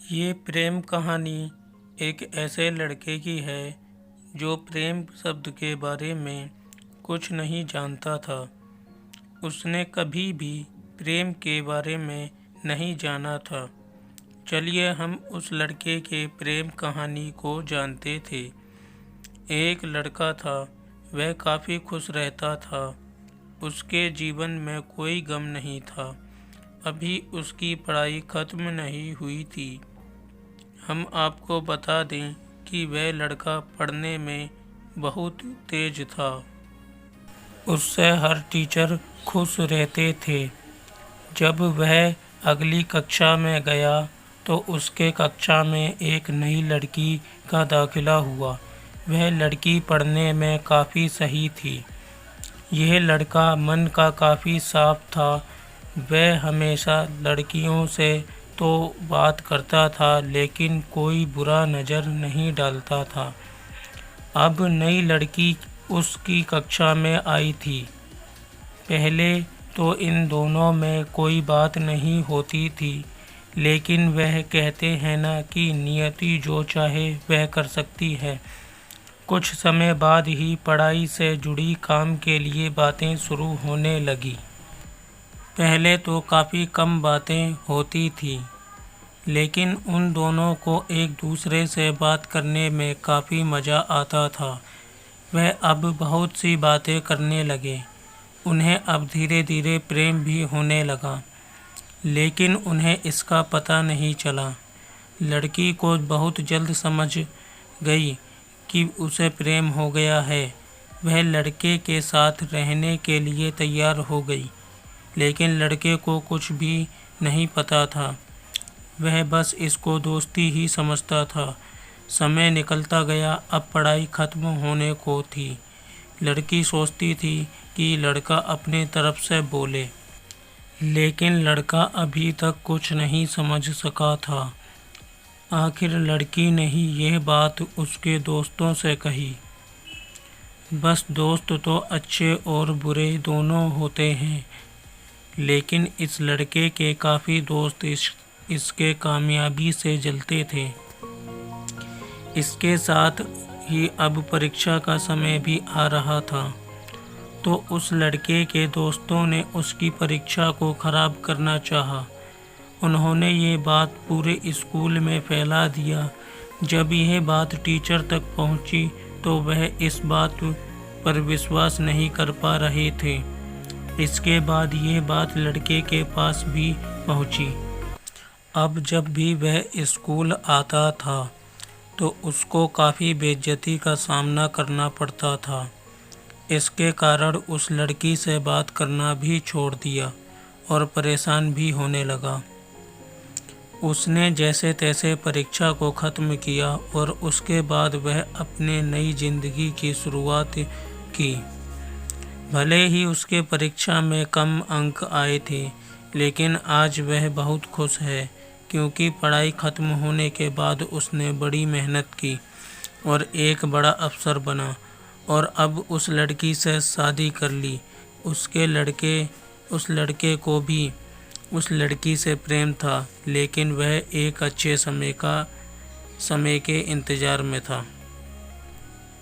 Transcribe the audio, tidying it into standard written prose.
ये प्रेम कहानी एक ऐसे लड़के की है जो प्रेम शब्द के बारे में कुछ नहीं जानता था। उसने कभी भी प्रेम के बारे में नहीं जाना था। चलिए हम उस लड़के के प्रेम कहानी को जानते थे। एक लड़का था, वह काफ़ी खुश रहता था। उसके जीवन में कोई गम नहीं था। अभी उसकी पढ़ाई खत्म नहीं हुई थी। हम आपको बता दें कि वह लड़का पढ़ने में बहुत तेज था। उससे हर टीचर खुश रहते थे। जब वह अगली कक्षा में गया तो उसके कक्षा में एक नई लड़की का दाखिला हुआ। वह लड़की पढ़ने में काफ़ी सही थी। यह लड़का मन का काफ़ी साफ था। वह हमेशा लड़कियों से तो बात करता था, लेकिन कोई बुरा नज़र नहीं डालता था। अब नई लड़की उसकी कक्षा में आई थी। पहले तो इन दोनों में कोई बात नहीं होती थी, लेकिन वह कहते हैं ना कि नियति जो चाहे वह कर सकती है। कुछ समय बाद ही पढ़ाई से जुड़ी काम के लिए बातें शुरू होने लगी। पहले तो काफ़ी कम बातें होती थी, लेकिन उन दोनों को एक दूसरे से बात करने में काफ़ी मज़ा आता था। वह अब बहुत सी बातें करने लगे। उन्हें अब धीरे धीरे प्रेम भी होने लगा, लेकिन उन्हें इसका पता नहीं चला। लड़की को बहुत जल्द समझ गई कि उसे प्रेम हो गया है। वह लड़के के साथ रहने के लिए तैयार हो गई, लेकिन लड़के को कुछ भी नहीं पता था। वह बस इसको दोस्ती ही समझता था। समय निकलता गया। अब पढ़ाई खत्म होने को थी। लड़की सोचती थी कि लड़का अपने तरफ से बोले, लेकिन लड़का अभी तक कुछ नहीं समझ सका था। आखिर लड़की ने ही यह बात उसके दोस्तों से कही। बस दोस्त तो अच्छे और बुरे दोनों होते हैं, लेकिन इस लड़के के काफ़ी दोस्त इसके कामयाबी से जलते थे। इसके साथ ही अब परीक्षा का समय भी आ रहा था, तो उस लड़के के दोस्तों ने उसकी परीक्षा को ख़राब करना चाहा। उन्होंने ये बात पूरे स्कूल में फैला दिया। जब यह बात टीचर तक पहुंची तो वह इस बात पर विश्वास नहीं कर पा रहे थे। इसके बाद ये बात लड़के के पास भी पहुंची। अब जब भी वह स्कूल आता था तो उसको काफ़ी बेइज्जती का सामना करना पड़ता था। इसके कारण उस लड़की से बात करना भी छोड़ दिया और परेशान भी होने लगा। उसने जैसे तैसे परीक्षा को ख़त्म किया और उसके बाद वह अपने नई ज़िंदगी की शुरुआत की। भले ही उसके परीक्षा में कम अंक आए थे, लेकिन आज वह बहुत खुश है, क्योंकि पढ़ाई ख़त्म होने के बाद उसने बड़ी मेहनत की और एक बड़ा अफसर बना और अब उस लड़की से शादी कर ली। उस लड़के को भी उस लड़की से प्रेम था, लेकिन वह एक अच्छे समय के इंतज़ार में था।